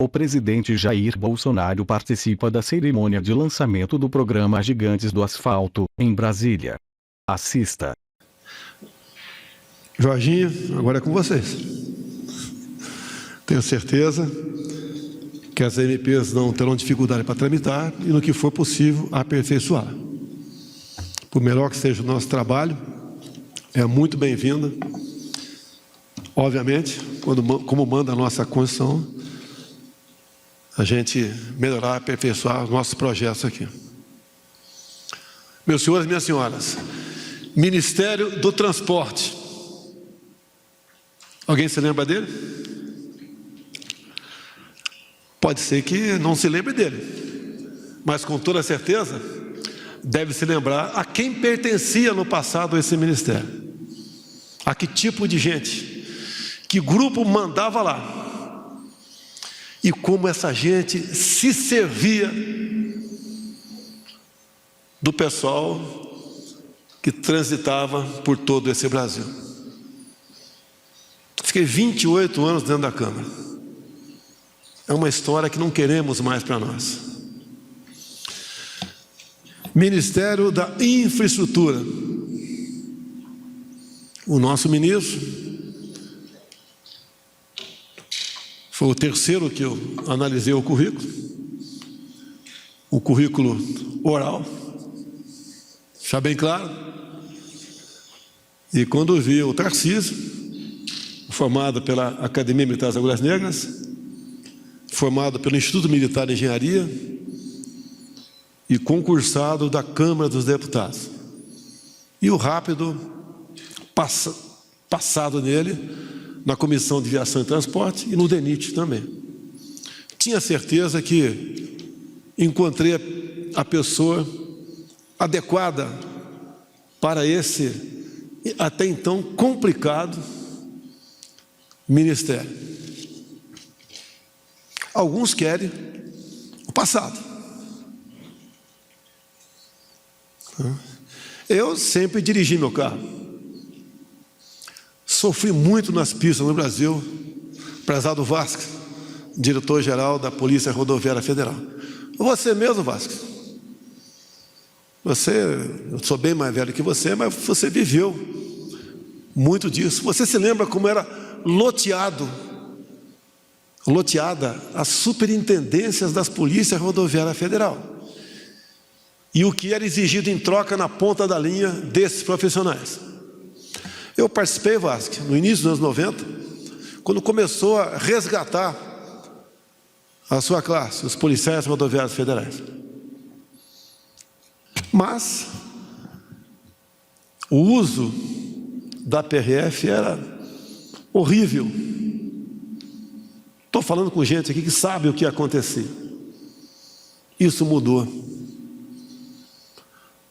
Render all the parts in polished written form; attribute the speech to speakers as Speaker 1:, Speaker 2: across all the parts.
Speaker 1: presidente Jair Bolsonaro participa da cerimônia de lançamento do programa Gigantes do Asfalto, em Brasília. Assista.
Speaker 2: Jorginho, agora é com vocês. Tenho certeza que as MPs não terão dificuldade para tramitar e, no que for possível, aperfeiçoar. Por melhor que seja o nosso trabalho, é muito bem-vinda. Obviamente, como manda a nossa Constituição, a gente melhorar, aperfeiçoar os nossos projetos aqui. Meus senhores e minhas senhoras, Ministério do Transporte. Alguém se lembra dele? Pode ser que não se lembre dele, mas com toda certeza deve se lembrar a quem pertencia no passado esse ministério, a que tipo de gente, que grupo mandava lá e como essa gente se servia do pessoal que transitava por todo esse Brasil. Fiquei 28 anos dentro da Câmara. É uma história que não queremos mais para nós. Ministério da Infraestrutura. O nosso ministro foi o terceiro que eu analisei o currículo oral, está bem claro. E quando vi o Tarcísio, formado pela Academia Militar das Agulhas Negras, formado pelo Instituto Militar de Engenharia e concursado da Câmara dos Deputados. E o rápido passado nele na Comissão de Viação e Transporte e no DENIT também. Tinha certeza que encontrei a pessoa adequada para esse, até então, complicado ministério. Alguns querem o passado. Eu sempre dirigi meu carro. Sofri muito nas pistas no Brasil. Prezado Vasques, diretor-geral da Polícia Rodoviária Federal. Você mesmo, Vasques. Eu sou bem mais velho que você, mas você viveu muito disso. Você se lembra como era loteada as superintendências das Polícias Rodoviárias Federal e o que era exigido em troca na ponta da linha desses profissionais. Eu participei, Vasque, no início dos anos 90, quando começou a resgatar a sua classe, os policiais rodoviários federais. Mas o uso da PRF era horrível. Estou falando com gente aqui que sabe o que acontecia. Isso mudou.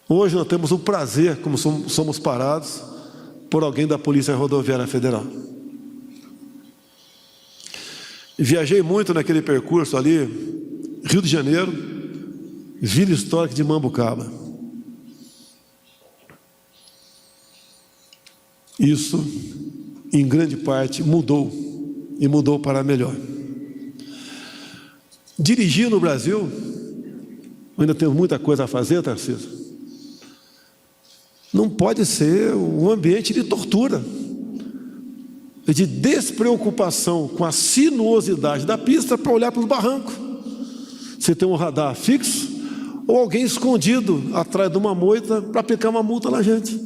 Speaker 2: Hoje nós temos o prazer, como somos parados por alguém da Polícia Rodoviária Federal. Viajei muito naquele percurso ali, Rio de Janeiro, Vila Histórica de Mambucaba. Isso, em grande parte, mudou, e mudou para melhor. Dirigir no Brasil, ainda temos muita coisa a fazer, Tarcísio. Não pode ser um ambiente de tortura, de despreocupação com a sinuosidade da pista para olhar para os barrancos. Você tem um radar fixo ou alguém escondido atrás de uma moita para aplicar uma multa na gente.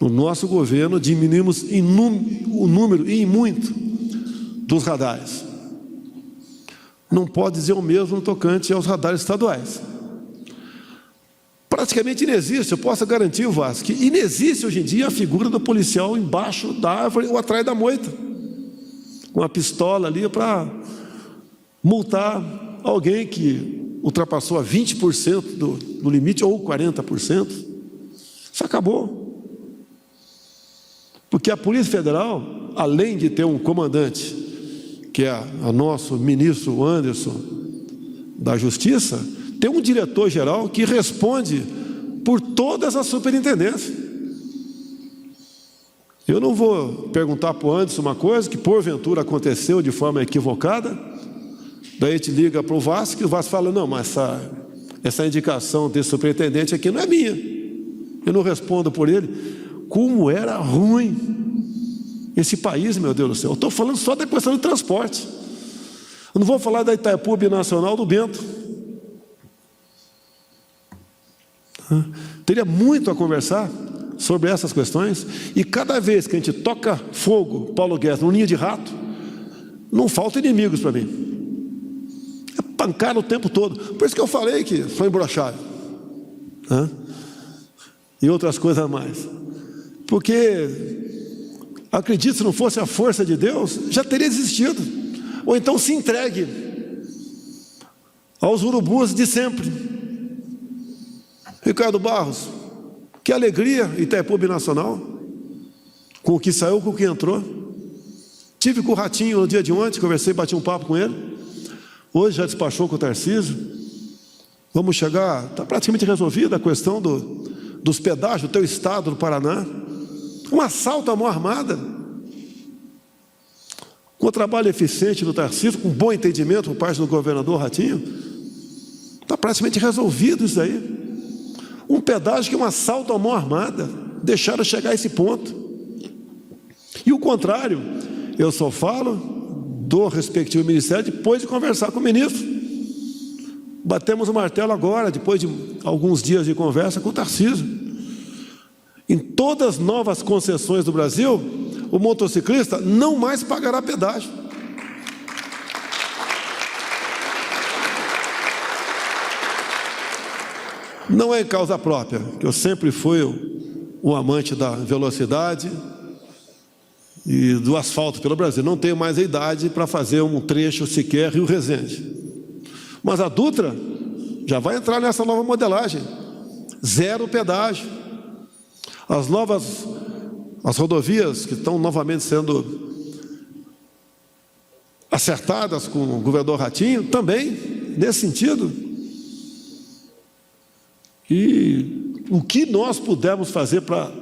Speaker 2: No nosso governo, diminuímos o número, e muito, dos radares. Não pode dizer o mesmo no tocante aos radares estaduais. Praticamente inexiste, eu posso garantir, Vasco, que inexiste hoje em dia a figura do policial embaixo da árvore ou atrás da moita, com a pistola ali para multar alguém que ultrapassou a 20% do limite ou 40%. Isso acabou. Porque a Polícia Federal, além de ter um comandante, que é o nosso ministro Anderson da Justiça, tem um diretor-geral que responde por todas as superintendências. Eu não vou perguntar para o Anderson uma coisa que porventura aconteceu de forma equivocada, daí a gente liga para o Vasco e o Vasco fala, não, mas essa indicação desse superintendente aqui não é minha. Eu não respondo por ele. Como era ruim esse país, meu Deus do céu. Eu estou falando só da questão de transporte. Eu não vou falar da Itaipu Binacional do Bento. Teria muito a conversar sobre essas questões. E cada vez que a gente toca fogo, Paulo Guedes, num ninho de rato, não faltam inimigos para mim. É pancada o tempo todo. Por isso que eu falei que sou embroxado. E outras coisas mais. Porque, acredito, se não fosse a força de Deus, já teria existido. Ou então se entregue aos urubus de sempre. Ricardo Barros, que alegria Itaipu Binacional, com o que saiu, com o que entrou. Tive com o Ratinho no dia de ontem, conversei, bati um papo com ele. Hoje já despachou com o Tarcísio. Vamos chegar, está praticamente resolvida a questão dos pedágios do teu estado, do Paraná. Um assalto à mão armada. Com o trabalho eficiente do Tarcísio, com bom entendimento por parte do governador Ratinho, está praticamente resolvido isso aí. Um pedágio que é um assalto à mão armada, deixaram chegar a esse ponto. E o contrário, eu só falo do respectivo ministério depois de conversar com o ministro. Batemos o martelo agora, depois de alguns dias de conversa com o Tarcísio. Em todas as novas concessões do Brasil, o motociclista não mais pagará pedágio. Não é em causa própria, que eu sempre fui um amante da velocidade e do asfalto pelo Brasil. Não tenho mais a idade para fazer um trecho sequer Rio Resende. Mas a Dutra já vai entrar nessa nova modelagem. 0 pedágio. As rodovias que estão novamente sendo acertadas com o governador Ratinho, também, nesse sentido. E o que nós pudermos fazer para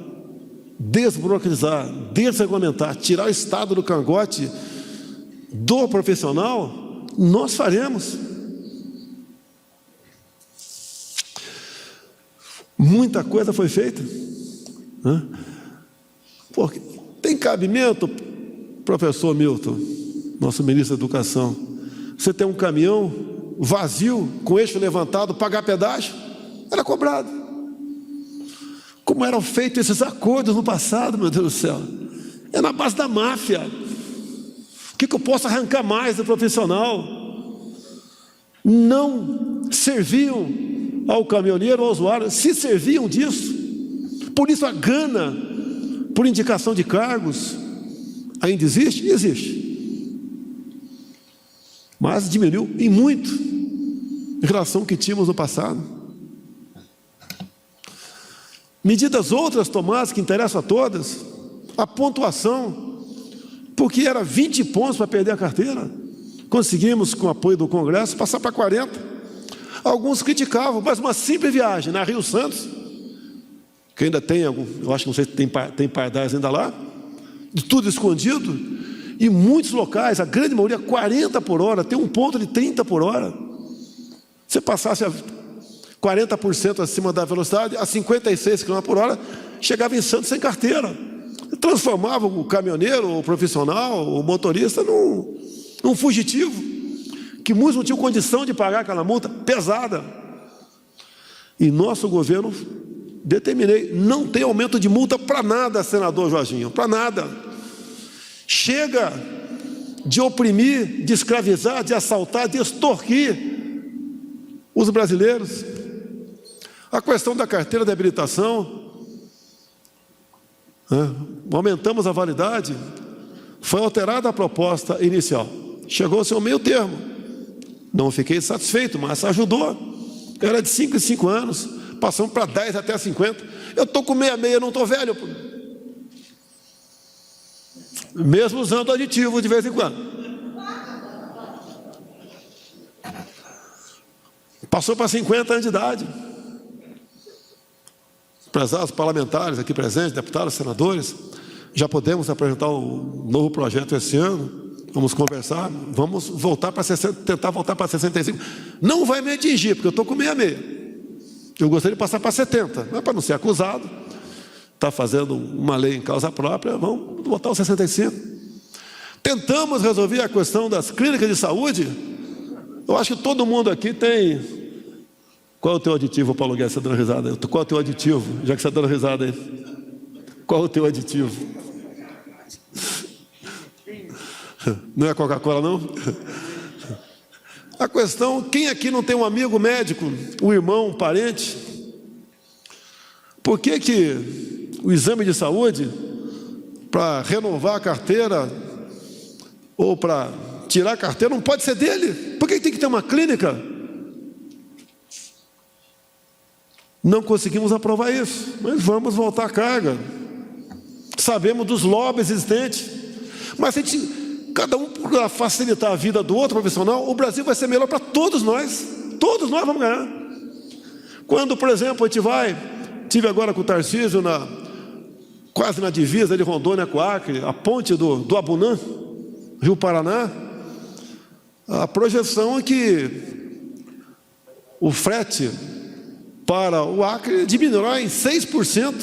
Speaker 2: desburocratizar, desregulamentar, tirar o Estado do cangote do profissional, nós faremos. Muita coisa foi feita. Porque tem cabimento, professor Milton, nosso ministro da Educação, você tem um caminhão vazio, com eixo levantado, pagar pedágio? Era cobrado. Como eram feitos esses acordos no passado, meu Deus do céu? É na base da máfia. O que eu posso arrancar mais do profissional? Não serviam ao caminhoneiro, ao usuário, se serviam disso. Por isso a gana por indicação de cargos ainda existe? Existe. Mas diminuiu em muito em relação ao que tínhamos no passado. Medidas outras tomadas que interessam a todas, a pontuação, porque era 20 pontos para perder a carteira, conseguimos, com o apoio do Congresso, passar para 40. Alguns criticavam, mas uma simples viagem na Rio Santos, que ainda tem algum, eu acho que não sei se tem pardais ainda lá, de tudo escondido, e muitos locais, a grande maioria, 40 por hora, tem um ponto de 30 por hora. Se passasse a 40% acima da velocidade, a 56 km por hora, chegava em Santos sem carteira. Transformava o caminhoneiro, o profissional, o motorista num fugitivo, que muitos não tinham condição de pagar aquela multa pesada. E nosso governo, determinei, não tem aumento de multa para nada, senador Jorginho, para nada. Chega de oprimir, de escravizar, de assaltar, de extorquir os brasileiros. A questão da carteira de habilitação, aumentamos a validade, foi alterada a proposta inicial. Chegou-se ao meio termo. Não fiquei satisfeito, mas ajudou. Era de 5 em 5 anos, passamos para 10 até 50. Eu estou com 66, não estou velho. Mesmo usando aditivo de vez em quando. Passou para 50 anos de idade. Prezados parlamentares aqui presentes, deputados, senadores, Já podemos apresentar um novo projeto esse ano. Vamos conversar, vamos voltar para 60, tentar voltar para 65. Não vai me atingir, porque eu estou com 66. Eu gostaria de passar para 70, mas para não ser acusado, está fazendo uma lei em causa própria, vamos botar os 65. Tentamos resolver a questão das clínicas de saúde. Eu acho que todo mundo aqui tem... Qual é o teu aditivo, Paulo Guedes, você está dando risada? Qual é o teu aditivo, já que você está dando risada aí? Qual é o teu aditivo? Não é Coca-Cola, não? A questão, quem aqui não tem um amigo médico, um irmão, um parente? Por que que o exame de saúde, para renovar a carteira, ou para tirar a carteira, não pode ser dele? Por que tem que ter uma clínica? Não conseguimos aprovar isso, mas vamos voltar à carga. Sabemos dos lobbies existentes, mas a gente... Cada um para facilitar a vida do outro profissional, o Brasil vai ser melhor para todos nós vamos ganhar. Quando, por exemplo, a gente tive agora com o Tarcísio, quase na divisa de Rondônia com o Acre, a ponte do Abunã, Rio Paraná, a projeção é que o frete para o Acre diminuirá em 6%.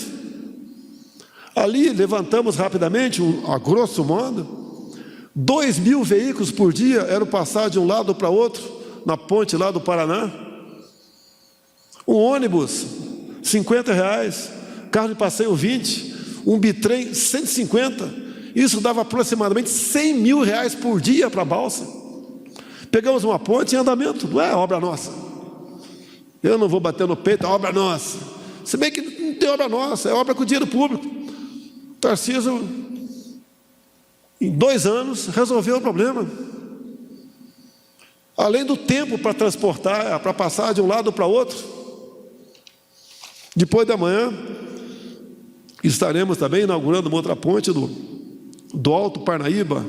Speaker 2: Ali levantamos rapidamente, a grosso modo, 2.000 veículos por dia eram passar de um lado para outro, na ponte lá do Paraná. Um ônibus, R$50, carro de passeio 20, um bitrem 150. Isso dava aproximadamente R$100 mil por dia para a balsa. Pegamos uma ponte em andamento, não é obra nossa. Eu não vou bater no peito, é obra nossa. Se bem que não tem obra nossa, é obra com dinheiro público. Tarcísio, em 2 anos, resolveu o problema. Além do tempo para transportar, para passar de um lado para o outro. Depois da manhã, estaremos também inaugurando uma outra ponte do Alto Parnaíba,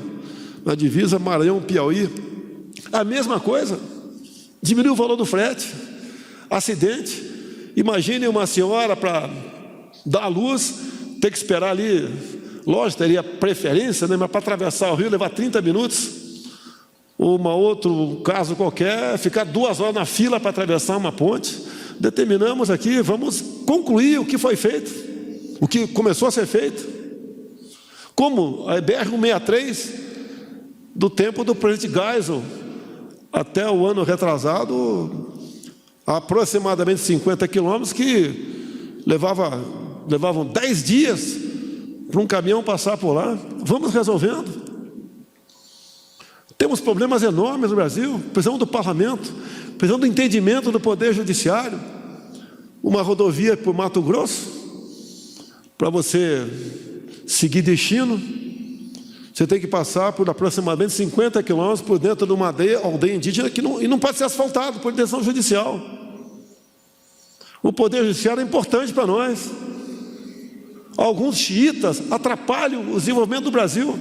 Speaker 2: na divisa Maranhão-Piauí. A mesma coisa, diminuiu o valor do frete. Acidente, imagine uma senhora para dar à luz, ter que esperar ali... Lógico, teria preferência, né? Mas para atravessar o rio levar 30 minutos. Ou outro caso qualquer, ficar 2 horas na fila para atravessar uma ponte. Determinamos aqui, vamos concluir o que foi feito, o que começou a ser feito. Como a BR-163, do tempo do presidente Geisel, até o ano retrasado, aproximadamente 50 quilômetros, que levavam 10 dias para um caminhão passar por lá. Vamos resolvendo. Temos problemas enormes no Brasil, precisamos do parlamento, precisamos do entendimento do Poder Judiciário. Uma rodovia por Mato Grosso, para você seguir destino, você tem que passar por aproximadamente 50 quilômetros por dentro de uma aldeia indígena e não pode ser asfaltado por decisão judicial. O Poder Judiciário é importante para nós. Alguns xiitas atrapalham o desenvolvimento do Brasil.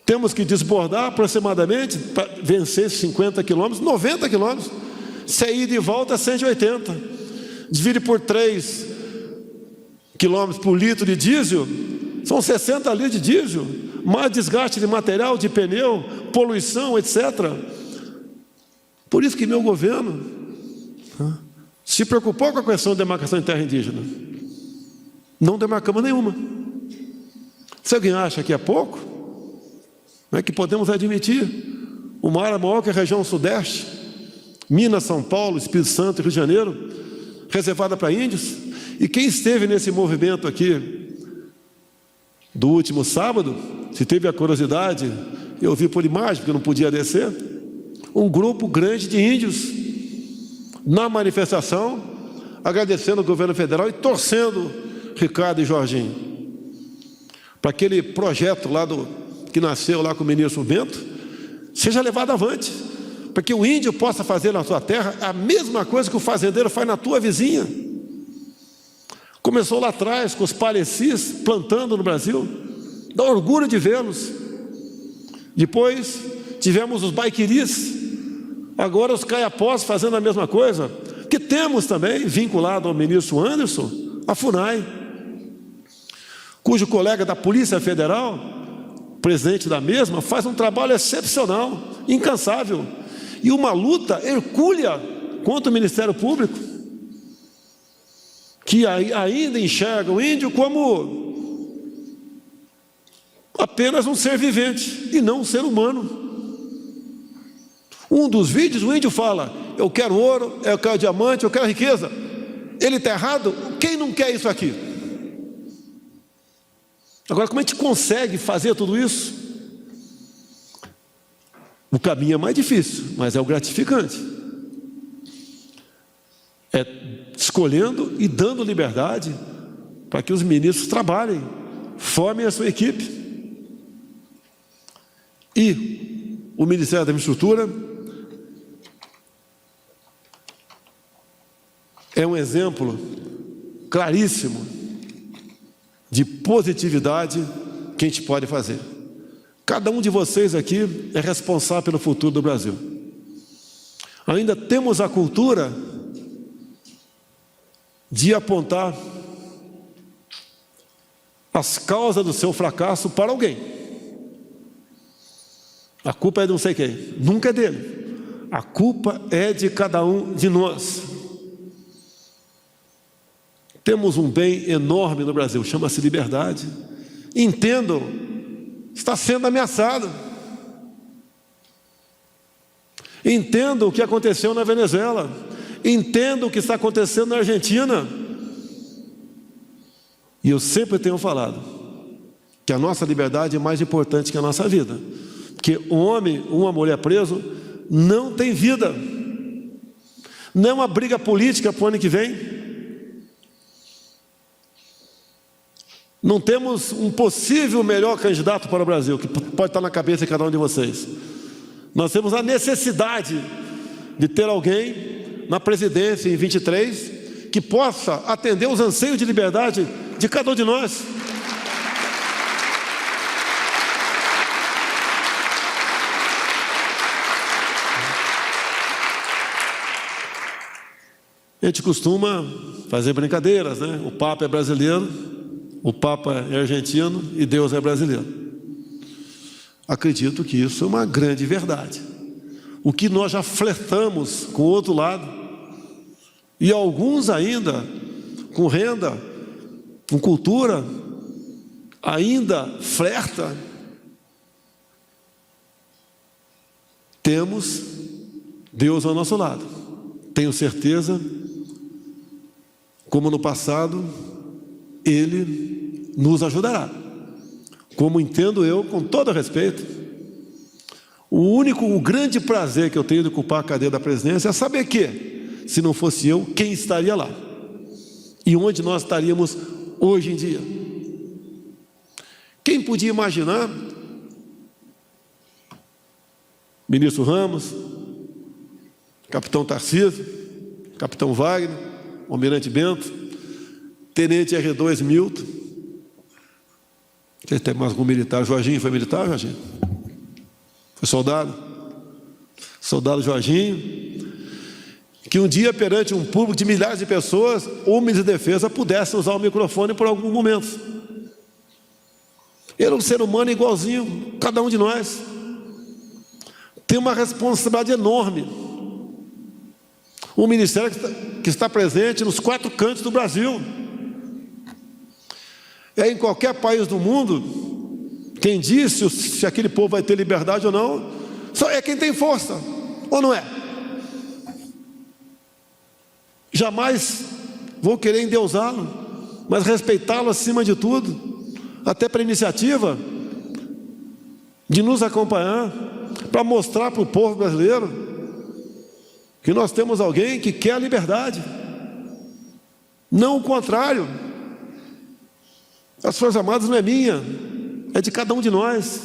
Speaker 2: Temos que desbordar aproximadamente, para vencer 50 quilômetros, 90 quilômetros. Se é ida e volta, 180. Divide por 3 quilômetros por litro de diesel, são 60 litros de diesel. Mais desgaste de material, de pneu, poluição, etc. Por isso que meu governo se preocupou com a questão de demarcação de terra indígena. Não demarcamos nenhuma. Se alguém acha que é pouco, é que podemos admitir. Uma área maior que a região sudeste, Minas, São Paulo, Espírito Santo e Rio de Janeiro, reservada para índios. E quem esteve nesse movimento aqui do último sábado, se teve a curiosidade, eu vi por imagem, porque eu não podia descer, um grupo grande de índios na manifestação, agradecendo ao governo federal e torcendo Ricardo e Jorginho, para aquele projeto lá que nasceu lá com o ministro Bento, seja levado avante, para que o índio possa fazer na sua terra a mesma coisa que o fazendeiro faz na tua vizinha. Começou lá atrás com os palecis plantando no Brasil, dá orgulho de vê-los. Depois tivemos os baiquiris, agora os caiapós fazendo a mesma coisa, que temos também, vinculado ao ministro Anderson, a FUNAI. cujo colega da Polícia Federal, presidente da mesma, faz um trabalho excepcional, incansável, e uma luta hercúlea contra o Ministério Público, que ainda enxerga o índio como apenas um ser vivente e não um ser humano. Um dos vídeos, o índio fala: eu quero ouro, eu quero diamante, eu quero riqueza. Ele está errado? Quem não quer isso aqui? Agora, como a gente consegue fazer tudo isso? O caminho é mais difícil, mas é o gratificante. É escolhendo e dando liberdade para que os ministros trabalhem, formem a sua equipe. E o Ministério da Infraestrutura é um exemplo claríssimo de positividade que a gente pode fazer. Cada um de vocês aqui é responsável pelo futuro do Brasil. Ainda temos a cultura de apontar as causas do seu fracasso para alguém. A culpa é de não sei quem, nunca é dele. A culpa é de cada um de nós. Temos um bem enorme no Brasil, chama-se liberdade. Entendam, está sendo ameaçado. Entendam o que aconteceu na Venezuela. Entendam o que está acontecendo na Argentina. E eu sempre tenho falado que a nossa liberdade é mais importante que a nossa vida. Porque um homem, uma mulher preso, não tem vida. Não é uma briga política para o ano que vem. Não temos um possível melhor candidato para o Brasil, que pode estar na cabeça de cada um de vocês. Nós temos a necessidade de ter alguém na presidência em 23 que possa atender os anseios de liberdade de cada um de nós. A gente costuma fazer brincadeiras, né? O Papa é brasileiro, o Papa é argentino e Deus é brasileiro. Acredito que isso é uma grande verdade. O que nós já flertamos com o outro lado, e alguns ainda com renda, com cultura, ainda flerta. Temos Deus ao nosso lado. Tenho certeza, como no passado, Ele nos ajudará. Como entendo eu, com todo respeito, o grande prazer que eu tenho de ocupar a cadeira da presidência é saber que, se não fosse eu, quem estaria lá? E onde nós estaríamos hoje em dia? Quem podia imaginar? Ministro Ramos, Capitão Tarcísio, Capitão Wagner, Almirante Bento, Tenente R2 Milton. Você tem mais algum militar? Jorginho foi militar, Jorginho? Foi soldado? Soldado Jorginho. Que um dia, perante um público de milhares de pessoas, homens de defesa pudessem usar o microfone por algum momento. Ele é um ser humano igualzinho, cada um de nós. Tem uma responsabilidade enorme. Um ministério que está presente nos 4 cantos do Brasil. É em qualquer país do mundo, quem disse se aquele povo vai ter liberdade ou não, só é quem tem força, ou não é? Jamais vou querer endeusá-lo, mas respeitá-lo acima de tudo, até para a iniciativa de nos acompanhar, para mostrar para o povo brasileiro que nós temos alguém que quer a liberdade, não o contrário. As Forças Armadas não é minha, é de cada um de nós.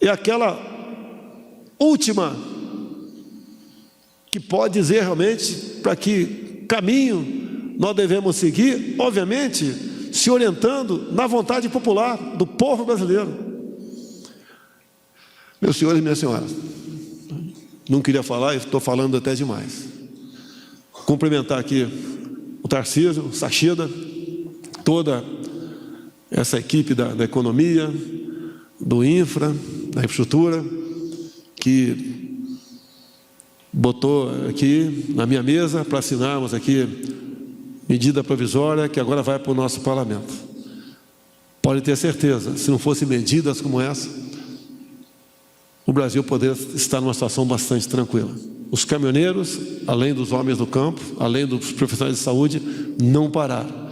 Speaker 2: É aquela última que pode dizer realmente para que caminho nós devemos seguir, obviamente se orientando na vontade popular do povo brasileiro. Meus senhores e minhas senhoras, não queria falar, estou falando até demais. Cumprimentar aqui o Tarcísio, o Sachida, toda essa equipe da economia, do infra, da infraestrutura, que botou aqui na minha mesa para assinarmos aqui medida provisória que agora vai para o nosso parlamento. Pode ter certeza, se não fossem medidas como essa, o Brasil poderia estar numa situação bastante tranquila. Os caminhoneiros, além dos homens do campo, além dos profissionais de saúde, não pararam.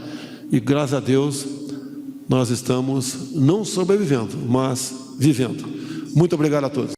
Speaker 2: E graças a Deus, nós estamos não sobrevivendo, mas vivendo. Muito obrigado a todos.